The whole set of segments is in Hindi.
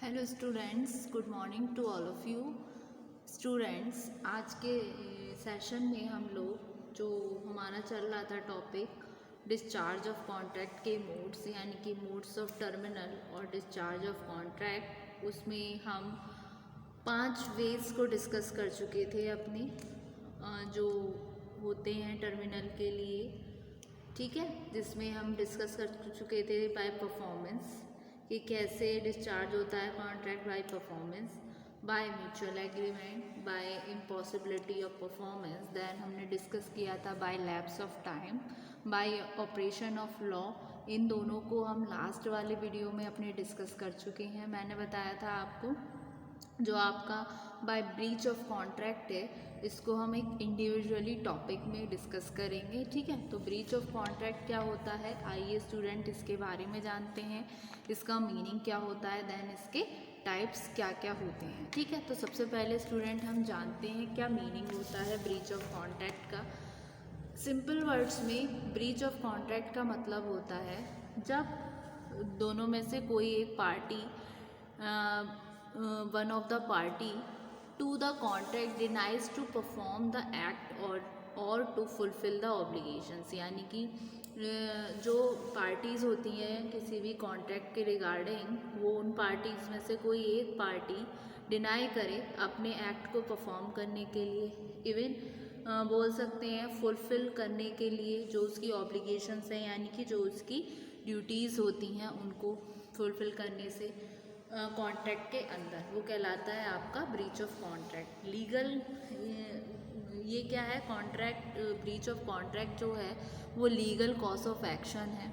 Hello students, good morning to all of you. Students, आज के सेशन में हम लोग जो हमारा चल रहा था टॉपिक डिस्चार्ज ऑफ कॉन्ट्रैक्ट के मोड्स, यानी कि मोड्स ऑफ टर्मिनल और डिस्चार्ज ऑफ कॉन्ट्रैक्ट, उसमें हम 5 वेज को डिस्कस कर चुके थे अपने जो होते हैं टर्मिनल के लिए, ठीक है। जिसमें हम डिस्कस कर चुके थे बाय परफॉर्मेंस कि कैसे डिस्चार्ज होता है contract by performance, by mutual agreement, by impossibility of performance. Then हमने डिस्कस किया था by lapse of time, by operation of law. इन दोनों को हम लास्ट वाले वीडियो में अपने डिस्कस कर चुके हैं। मैंने बताया था आपको जो आपका बाय ब्रीच ऑफ कॉन्ट्रैक्ट है, इसको हम एक इंडिविजुअली टॉपिक में डिस्कस करेंगे, ठीक है। तो ब्रीच ऑफ कॉन्ट्रैक्ट क्या होता है, आइए स्टूडेंट इसके बारे में जानते हैं, इसका मीनिंग क्या होता है, देन इसके टाइप्स क्या क्या होते हैं, ठीक है। तो सबसे पहले स्टूडेंट हम जानते हैं क्या मीनिंग होता है ब्रीच ऑफ कॉन्ट्रैक्ट का। सिंपल वर्ड्स में ब्रीच ऑफ कॉन्ट्रैक्ट का मतलब होता है जब दोनों में से कोई एक party one of the party to the contract denies to perform the act or to fulfill the obligations। यानी कि जो पार्टीज़ होती हैं किसी भी कॉन्ट्रैक्ट के रिगार्डिंग, वो उन पार्टीज़ में से कोई एक पार्टी डिनाई करे अपने एक्ट को परफॉर्म करने के लिए, इवन बोल सकते हैं फुलफ़िल करने के लिए जो उसकी ऑब्लिगेशंस हैं, यानी कि जो उसकी ड्यूटीज़ होती हैं उनको फुलफ़िल करने से कॉन्ट्रैक्ट के अंदर, वो कहलाता है आपका ब्रीच ऑफ कॉन्ट्रैक्ट। लीगल ये क्या है, कॉन्ट्रैक्ट ब्रीच ऑफ कॉन्ट्रैक्ट जो है वो लीगल कॉज ऑफ एक्शन है,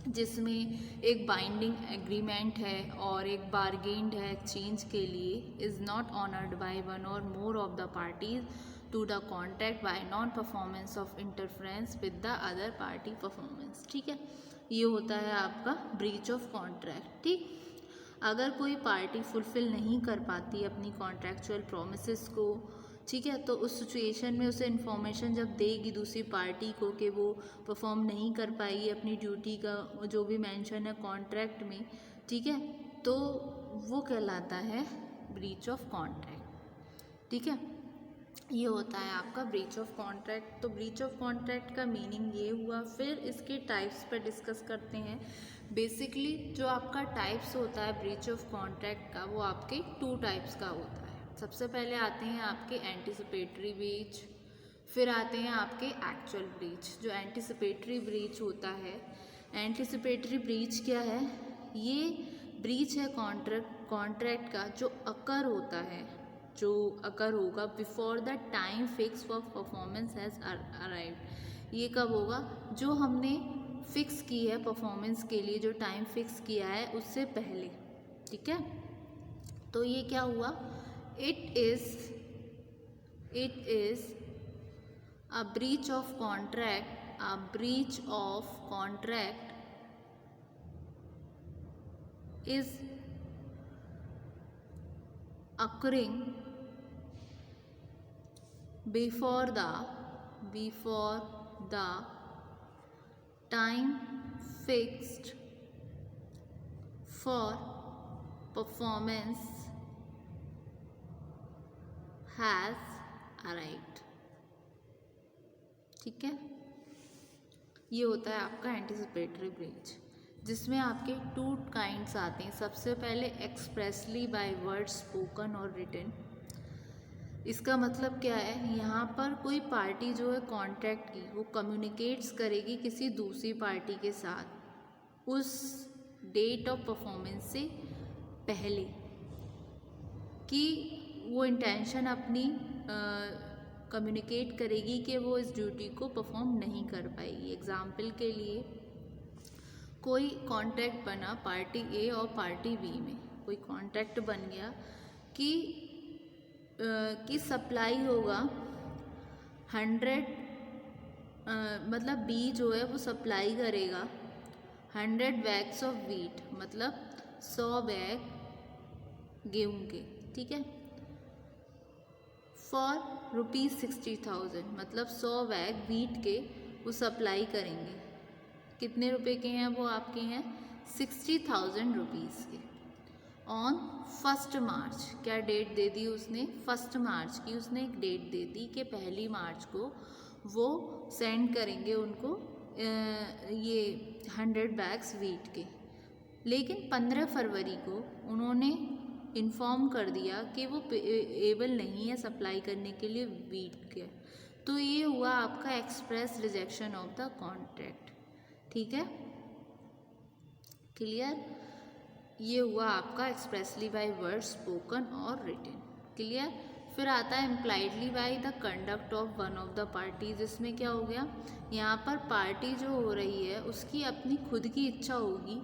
जिसमें एक बाइंडिंग एग्रीमेंट है और एक बारगेन्ड है एक्सचेंज के लिए, is not honoured by one और more of the parties to the contract by non performance of interference with the other party performance, ठीक है। ये होता है आपका ब्रीच ऑफ कॉन्ट्रैक्ट, ठीक। अगर कोई पार्टी फुलफ़िल नहीं कर पाती अपनी कॉन्ट्रैक्चुअल प्रोमिसेस को, ठीक है, तो उस सिचुएशन में उसे इन्फॉर्मेशन जब देगी दूसरी पार्टी को कि वो परफॉर्म नहीं कर पाएगी अपनी ड्यूटी का जो भी मेंशन है कॉन्ट्रैक्ट में, ठीक है, तो वो कहलाता है ब्रीच ऑफ कॉन्ट्रैक्ट, ठीक है। ये होता है आपका ब्रीच ऑफ कॉन्ट्रैक्ट। तो ब्रीच ऑफ कॉन्ट्रैक्ट का मीनिंग ये हुआ। फिर इसके टाइप्स पर डिस्कस करते हैं। बेसिकली जो आपका टाइप्स होता है ब्रीच ऑफ कॉन्ट्रैक्ट का, वो आपके 2 टाइप्स का होता है। सबसे पहले आते हैं आपके एंटीसिपेटरी ब्रीच, फिर आते हैं आपके एक्चुअल ब्रीच। जो एंटीसिपेटरी ब्रीच होता है, एंटीसिपेटरी ब्रीच क्या है, ये ब्रीच है कॉन्ट्रैक्ट का जो अकर होता है, जो अकर होगा before the time fix for performance has arrived. ये कब होगा, जो हमने फिक्स की है परफॉर्मेंस के लिए, जो टाइम फिक्स किया है उससे पहले, ठीक है। तो ये क्या हुआ, it is a breach of contract, a breach of contract is occurring before the time fixed for performance has arrived, ठीक है। ये होता है आपका एंटीसिपेटरी ब्रीच, जिसमें आपके 2 काइंड्स आते हैं। सबसे पहले एक्सप्रेसली बाय वर्ड स्पोकन और रिटन। इसका मतलब क्या है, यहाँ पर कोई पार्टी जो है कॉन्ट्रैक्ट की, वो कम्युनिकेट्स करेगी किसी दूसरी पार्टी के साथ उस डेट ऑफ परफॉर्मेंस से पहले कि वो इंटेंशन अपनी कम्युनिकेट करेगी कि वो इस ड्यूटी को परफॉर्म नहीं कर पाएगी। एग्जाम्पल के लिए कोई कॉन्ट्रैक्ट बना पार्टी ए और पार्टी बी में, कोई कॉन्ट्रैक्ट बन गया कि सप्लाई होगा 100, मतलब बी जो है वो सप्लाई करेगा 100 बैग्स ऑफ व्हीट, मतलब 100 बैग गेहूँ के, ठीक है, फॉर ₹60,000, मतलब 100 बैग व्हीट के वो सप्लाई करेंगे। कितने रुपए के हैं वो आपके हैं, 60,000 रुपीज़ के। ऑन 1 मार्च, क्या डेट दे दी उसने, 1 मार्च की उसने एक डेट दे दी कि 1 मार्च को वो सेंड करेंगे उनको ये 100 बैग्स वीट के। लेकिन 15 फरवरी को उन्होंने इन्फॉर्म कर दिया कि वो एबल नहीं है सप्लाई करने के लिए वीट के। तो ये हुआ आपका express rejection of the contract. ठीक है, क्लियर। ये हुआ आपका एक्सप्रेसली बाय वर्ड स्पोकन और रिटन। क्लियर। फिर आता है impliedly by the conduct of one of the parties. इसमें क्या हो गया, यहाँ पर पार्टी जो हो रही है उसकी अपनी खुद की इच्छा होगी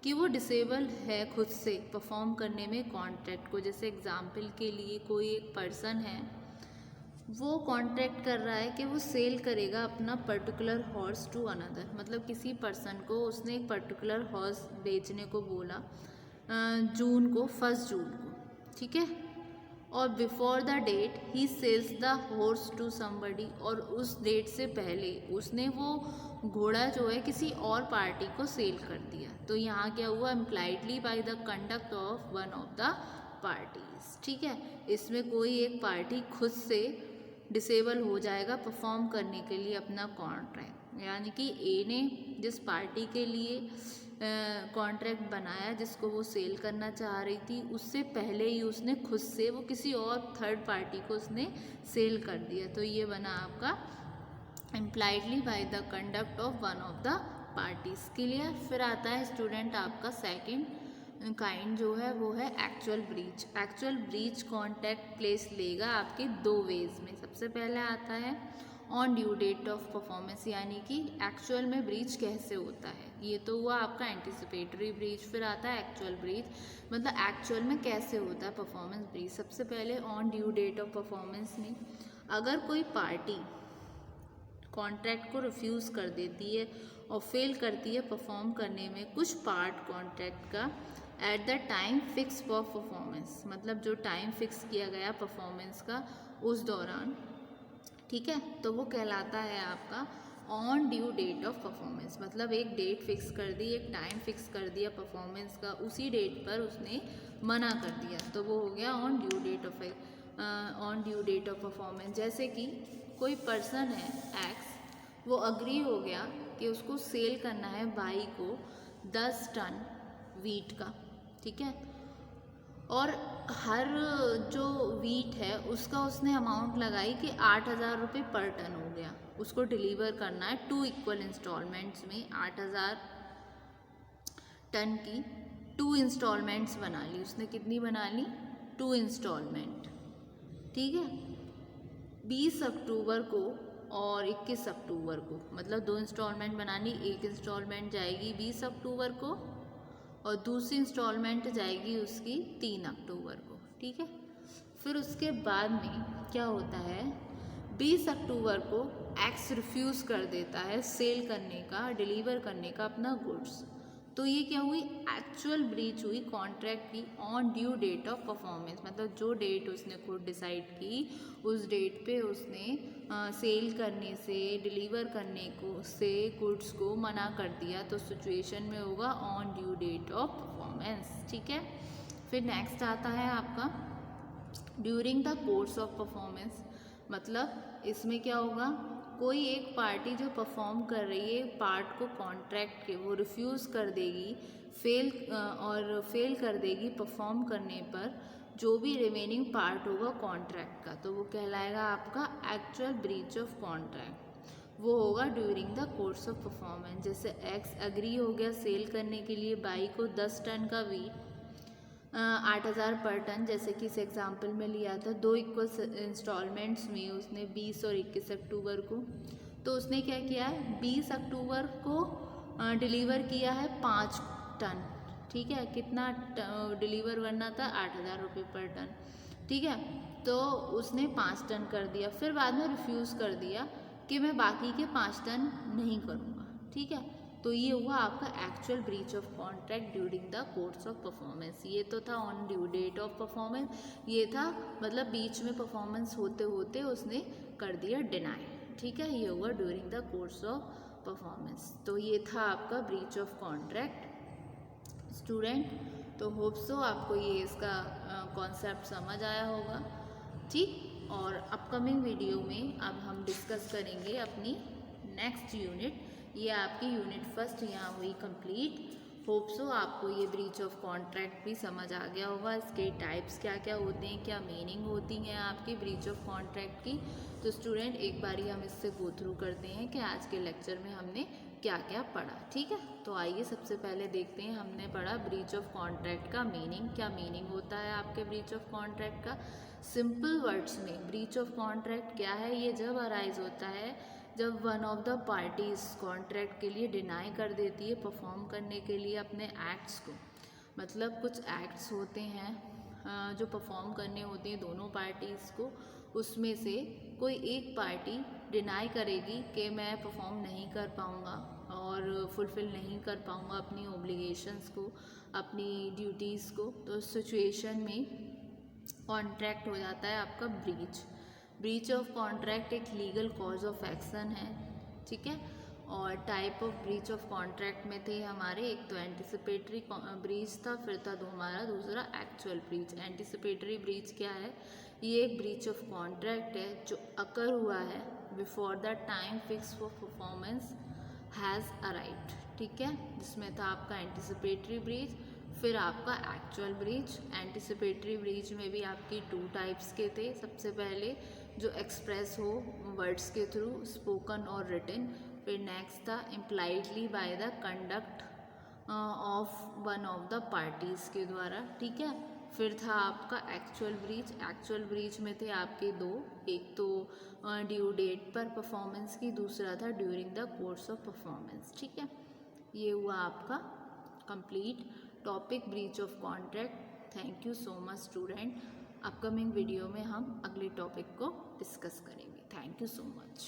कि वो डिसेबल है खुद से परफॉर्म करने में कॉन्ट्रैक्ट को। जैसे एग्जाम्पल के लिए कोई एक पर्सन है, वो कॉन्ट्रैक्ट कर रहा है कि वो सेल करेगा अपना पर्टिकुलर हॉर्स टू अनदर। मतलब किसी पर्सन को उसने एक पर्टिकुलर हॉर्स बेचने को बोला जून को, 1 जून को, ठीक है। और before the date he sells the horse to somebody, और उस डेट से पहले उसने वो घोड़ा जो है किसी और पार्टी को सेल कर दिया। तो यहाँ क्या हुआ, impliedly by the conduct of one of the parties. ठीक है, इसमें कोई एक पार्टी खुद से डिसेबल हो जाएगा परफॉर्म करने के लिए अपना कॉन्ट्रैक्ट। यानी कि ए ने जिस पार्टी के लिए कॉन्ट्रैक्ट बनाया जिसको वो सेल करना चाह रही थी, उससे पहले ही उसने खुद से वो किसी और थर्ड पार्टी को उसने सेल कर दिया। तो ये बना आपका impliedly by the conduct of one of the parties. Clear. फिर आता है स्टूडेंट आपका सेकंड काइंड जो है वो है actual breach. Actual breach contract place लेगा आपके 2 वेज में। सबसे पहले आता है on due date of performance, यानी कि एक्चुअल में ब्रीच कैसे होता है। ये तो हुआ आपका एंटिसिपेटरी ब्रीच। फिर आता है एक्चुअल ब्रीच, मतलब एक्चुअल में कैसे होता है परफॉर्मेंस ब्रीच। सबसे पहले on due date of performance में अगर कोई पार्टी कॉन्ट्रैक्ट को रिफ्यूज़ कर देती है और फेल करती है परफॉर्म करने में कुछ पार्ट कॉन्ट्रैक्ट का at the time fix for performance, मतलब जो टाइम फिक्स किया गया परफॉर्मेंस का उस दौरान, ठीक है, तो वो कहलाता है आपका on due date of performance. मतलब एक डेट फिक्स कर दी, एक टाइम फिक्स कर दिया परफॉर्मेंस का, उसी डेट पर उसने मना कर दिया, तो वो हो गया on due date of performance. जैसे कि कोई पर्सन है एक्स, वो अग्री हो गया कि उसको सेल करना है बाई को 10 टन वीट का, ठीक है, और हर जो वीट है उसका उसने अमाउंट लगाई कि 8,000 रुपये पर टन हो गया। उसको डिलीवर करना है 2 इक्वल इंस्टॉलमेंट्स में। 8,000 टन की 2 इंस्टॉलमेंट्स बना ली उसने। कितनी बना ली? 2 इंस्टॉलमेंट, ठीक है, 20 अक्टूबर को और 21 अक्टूबर को, मतलब 2 इंस्टॉलमेंट बनानी। एक इंस्टॉलमेंट जाएगी 20 अक्टूबर को और दूसरी इंस्टॉलमेंट जाएगी उसकी 3 अक्टूबर को, ठीक है। फिर उसके बाद में क्या होता है, 20 अक्टूबर को एक्स रिफ्यूज़ कर देता है सेल करने का, डिलीवर करने का अपना गुड्स। तो ये क्या हुई, एक्चुअल ब्रीच हुई कॉन्ट्रैक्ट की on due date of performance. मतलब जो डेट उसने खुद डिसाइड की उस डेट पे उसने सेल करने से, डिलीवर करने को से गुड्स को मना कर दिया, तो सिचुएशन में होगा on due date of performance, ठीक है। फिर नेक्स्ट आता है आपका during the course of performance. मतलब इसमें क्या होगा, कोई एक पार्टी जो परफॉर्म कर रही है पार्ट को कॉन्ट्रैक्ट के, वो रिफ्यूज़ कर देगी, फेल कर देगी परफॉर्म करने पर जो भी रिमेनिंग पार्ट होगा कॉन्ट्रैक्ट का, तो वो कहलाएगा आपका एक्चुअल ब्रीच ऑफ कॉन्ट्रैक्ट। वो होगा during the course of performance. जैसे एक्स अग्री हो गया सेल करने के लिए बाई को 10 टन का वीट, 8,000 पर टन, जैसे कि इस एग्जाम्पल में लिया था 2 इक्वल इंस्टॉलमेंट्स में उसने 20 और 21 अक्टूबर को। तो उसने क्या किया है, 20 अक्टूबर को डिलीवर किया है 5 टन, ठीक है। कितना डिलीवर करना था, 8,000 रुपये पर टन, ठीक है। तो उसने 5 टन कर दिया, फिर बाद में रिफ्यूज़ कर दिया कि मैं बाकी के 5 टन नहीं करूँगा, ठीक है। तो ये हुआ आपका actual breach of contract during the course of performance. ये तो था on due date of performance, ये था मतलब बीच में परफॉर्मेंस होते होते उसने कर दिया डिनाई, ठीक है। ये हुआ during the course of performance. तो ये था आपका ब्रीच ऑफ कॉन्ट्रैक्ट। स्टूडेंट तो होप सो आपको ये इसका कॉन्सेप्ट समझ आया होगा, ठीक। और अपकमिंग वीडियो में अब हम डिस्कस करेंगे अपनी नेक्स्ट यूनिट। ये आपकी यूनिट फर्स्ट यहाँ हुई कंप्लीट। होप सो आपको ये ब्रीच ऑफ कॉन्ट्रैक्ट भी समझ आ गया होगा, इसके टाइप्स क्या क्या होते हैं, क्या मीनिंग होती हैं आपकी ब्रीच ऑफ कॉन्ट्रैक्ट की। तो स्टूडेंट एक बारी हम इससे गो थ्रू करते हैं कि आज के लेक्चर में हमने क्या क्या पढ़ा, ठीक है। तो आइए सबसे पहले देखते हैं, हमने पढ़ा ब्रीच ऑफ कॉन्ट्रैक्ट का मीनिंग, क्या मीनिंग होता है आपके ब्रीच ऑफ कॉन्ट्रैक्ट का। सिंपल वर्ड्स में ब्रीच ऑफ कॉन्ट्रैक्ट क्या है, ये जब अराइज होता है जब one of the parties contract के लिए डिनाई कर देती है परफॉर्म करने के लिए अपने एक्ट्स को। मतलब कुछ एक्ट्स होते हैं जो परफॉर्म करने होते हैं दोनों पार्टीज़ को, उसमें से कोई एक पार्टी डिनाई करेगी कि मैं परफॉर्म नहीं कर पाऊँगा और फुलफ़िल नहीं कर पाऊँगा अपनी ओब्लिगेशंस को, अपनी ड्यूटीज़ को। तो उस सिचुएशन में कॉन्ट्रैक्ट हो जाता है आपका ब्रीच। ब्रीच ऑफ कॉन्ट्रैक्ट एक लीगल कॉज ऑफ एक्शन है, ठीक है। और type of breach of contract में थे हमारे, एक तो एंटिसिपेटरी ब्रीच था, फिर था हमारा दूसरा एक्चुअल ब्रीच। एंटिसिपेटरी ब्रीच क्या है, ये एक ब्रीच ऑफ कॉन्ट्रैक्ट है जो अकर हुआ है before the time fix for performance has arrived, ठीक है। जिसमें था आपका एंटिसिपेटरी ब्रीच, फिर आपका एक्चुअल ब्रीच। एंटिसिपेटरी ब्रीच में भी आपकी 2 टाइप्स के थे। सबसे पहले जो एक्सप्रेस हो वर्ड्स के थ्रू, स्पोकन और रिटन। फिर नेक्स्ट था impliedly by the conduct of one of the parties के द्वारा, ठीक है। फिर था आपका एक्चुअल ब्रीच। एक्चुअल ब्रीच में थे आपके 2, एक तो ड्यू डेट पर परफॉर्मेंस की, दूसरा था during the course of performance, ठीक है। ये हुआ आपका complete topic breach of contract. Thank you so much student. Upcoming video में हम अगले टॉपिक को डिस्कस करेंगे। Thank you so much.